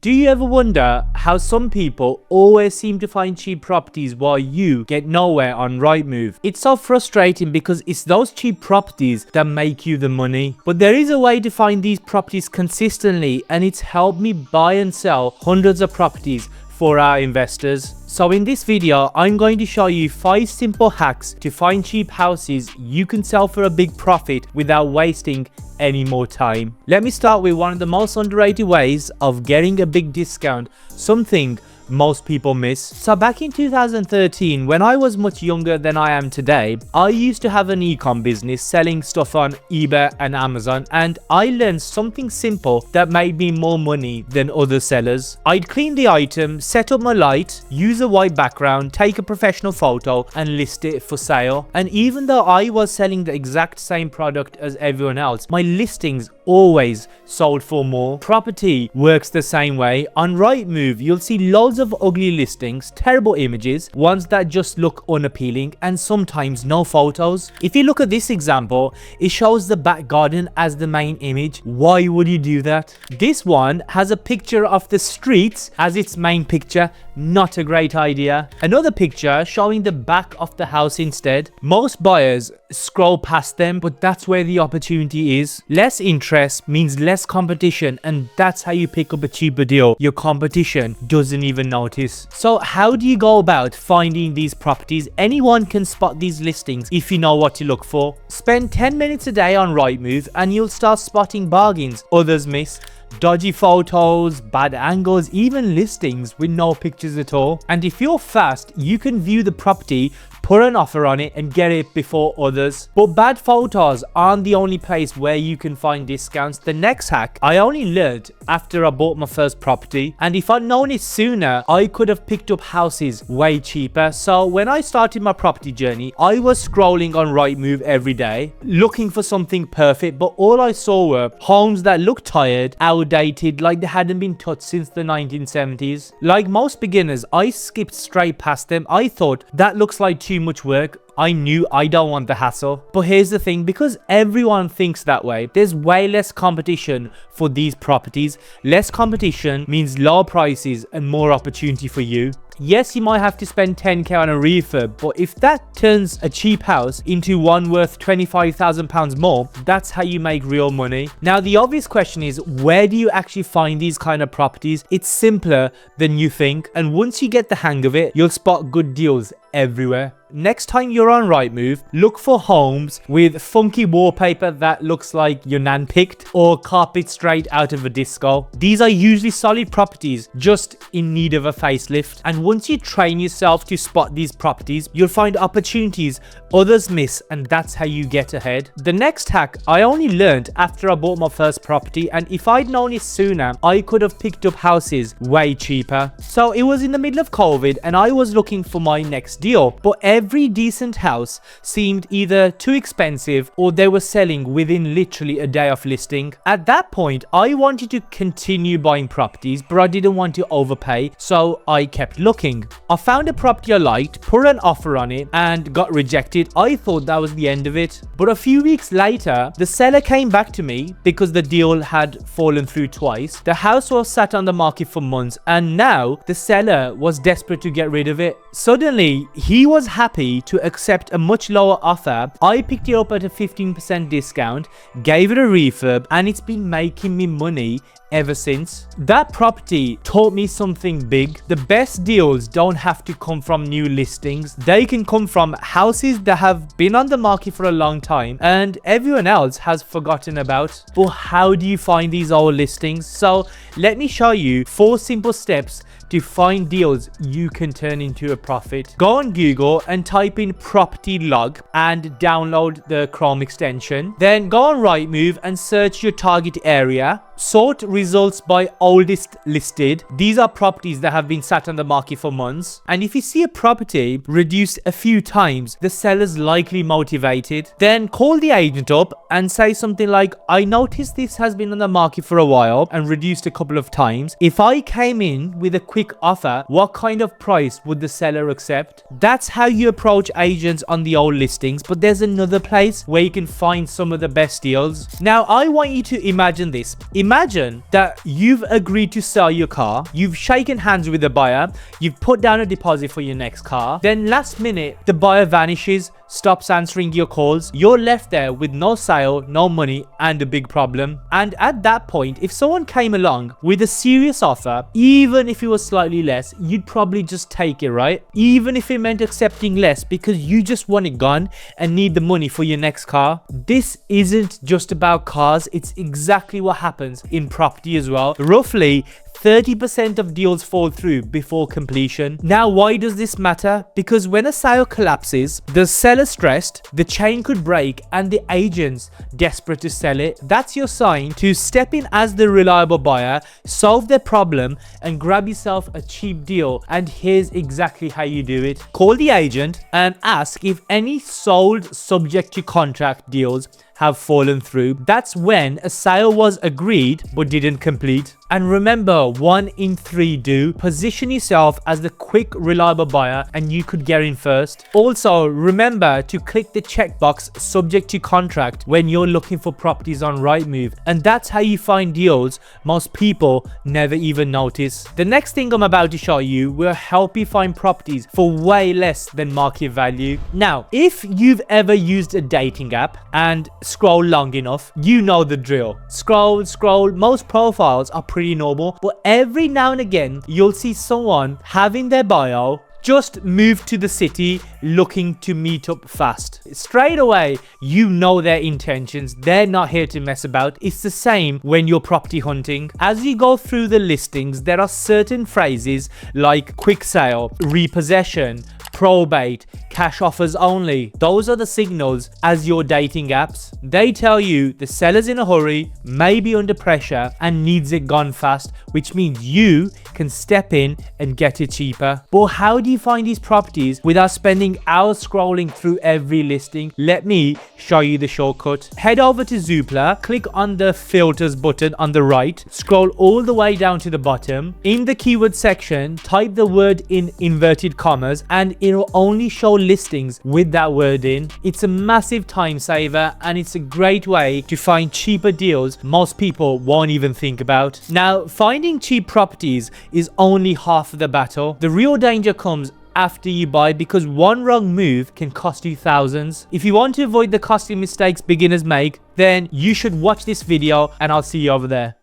Do you ever wonder how some people always seem to find cheap properties while you get nowhere on Rightmove? It's so frustrating because it's those cheap properties that make you the money. But there is a way to find these properties consistently, and it's helped me buy and sell hundreds of properties for our investors. So in this video, I'm going to show you 5 simple hacks to find cheap houses you can sell for a big profit without wasting any more time. Let me start with one of the most underrated ways of getting a big discount, something most people miss. So back in 2013, when I was much younger than I am today, I used to have an e-com business selling stuff on eBay and Amazon, and I learned something simple that made me more money than other sellers. I'd clean the item, set up my light, use a white background, take a professional photo and list it for sale. And even though I was selling the exact same product as everyone else, my listings always sold for more. Property works the same way. On Rightmove, you'll see loads of ugly listings, terrible images, ones that just look unappealing, and sometimes no photos. If you look at this example, it shows the back garden as the main image. Why would you do that? This one has a picture of the streets as its main picture. Not a great idea. Another picture showing the back of the house instead. Most buyers scroll past them, but that's where the opportunity is. Less interest means less competition, and that's how you pick up a cheaper deal your competition doesn't even notice. So how do you go about finding these properties? Anyone can spot these listings if you know what to look for. Spend 10 minutes a day on Rightmove and you'll start spotting bargains others miss. Dodgy photos, bad angles, even listings with no pictures at all. And if you're fast, you can view the property, put an offer on it and get it before others. But bad photos aren't the only place where you can find discounts. The next hack I only learned after I bought my first property, and if I'd known it sooner, I could have picked up houses way cheaper. So when I started my property journey, I was scrolling on Rightmove every day looking for something perfect, but all I saw were homes that looked tired, outdated, like they hadn't been touched since the 1970s. Like most beginners, I skipped straight past them. I thought that looks like too much work. I knew I don't want the hassle. But here's the thing, because everyone thinks that way, there's way less competition for these properties. Less competition means lower prices and more opportunity for you. Yes, you might have to spend 10k on a refurb, but if that turns a cheap house into one worth £25,000 more, that's how you make real money. Now, the obvious question is, where do you actually find these kind of properties? It's simpler than you think, and once you get the hang of it, you'll spot good deals everywhere. Next time you're on Rightmove, look for homes with funky wallpaper that looks like your nan picked, or carpet straight out of a disco. These are usually solid properties just in need of a facelift. And once you train yourself to spot these properties, you'll find opportunities others miss, and that's how you get ahead. The next hack I only learned after I bought my first property, and if I'd known it sooner, I could have picked up houses way cheaper. So it was in the middle of COVID and I was looking for my next deal, but every decent house seemed either too expensive or they were selling within literally a day of listing. At that point, I wanted to continue buying properties, but I didn't want to overpay, so I kept looking. I found a property I liked, put an offer on it and got rejected. I thought that was the end of it. But a few weeks later, the seller came back to me because the deal had fallen through twice. The house was sat on the market for months, and now the seller was desperate to get rid of it. Suddenly, he was happy to accept a much lower offer. I picked it up at a 15% discount, gave it a refurb, and it's been making me money ever since. That property taught me something big. The best deals don't have to come from new listings. They can come from houses that have been on the market for a long time and everyone else has forgotten about. But how do you find these old listings? So let me show you 4 simple steps to find deals you can turn into a profit. Go on Google and type in property log and download the Chrome extension. Then go on Rightmove and search your target area. Sort results by oldest listed. These are properties that have been sat on the market for months. And if you see a property reduced a few times, the seller's likely motivated. Then call the agent up and say something like, I noticed this has been on the market for a while and reduced a couple of times. If I came in with a quick offer, what kind of price would the seller accept? That's how you approach agents on the old listings. But there's another place where you can find some of the best deals. Now, I want you to imagine this. Imagine Imagine that you've agreed to sell your car, you've shaken hands with the buyer, you've put down a deposit for your next car, then last minute the buyer vanishes, stops answering your calls. You're left there with no sale, no money, and a big problem. And at that point, if someone came along with a serious offer, even if it was slightly less, you'd probably just take it, right? Even if it meant accepting less because you just want it gone and need the money for your next car. This isn't just about cars, it's exactly what happens in property as well. Roughly 30% of deals fall through before completion. Now, why does this matter? Because when a sale collapses, the seller stressed, the chain could break, and the agent's desperate to sell it. That's your sign to step in as the reliable buyer, solve their problem, and grab yourself a cheap deal. And here's exactly how you do it. Call the agent and ask if any sold subject to contract deals have fallen through. That's when a sale was agreed but didn't complete. And remember, 1 in 3 do. Position yourself as the quick, reliable buyer and you could get in first. Also, remember to click the checkbox subject to contract when you're looking for properties on Rightmove. And that's how you find deals most people never even notice. The next thing I'm about to show you will help you find properties for way less than market value. Now, if you've ever used a dating app and scroll long enough, you know the drill. Scroll, most profiles are pretty normal, but every now and again you'll see someone having their bio just moved to the city looking to meet up fast. Straight away, you know their intentions. They're not here to mess about. It's the same when you're property hunting. As you go through the listings, there are certain phrases like quick sale, repossession, probate, cash offers only. Those are the signals as your dating apps. They tell you the seller's in a hurry, may be under pressure, and needs it gone fast, which means you can step in and get it cheaper. But how do you find these properties without spending hours scrolling through every listing? Let me show you the shortcut. Head over to Zoopla, click on the filters button on the right, scroll all the way down to the bottom. In the keyword section, type the word in inverted commas and it'll only show listings with that word in. It's a massive time saver and it's a great way to find cheaper deals most people won't even think about. Now, finding cheap properties is only half of the battle. The real danger comes after you buy, because one wrong move can cost you thousands. If you want to avoid the costly mistakes beginners make, then you should watch this video and I'll see you over there.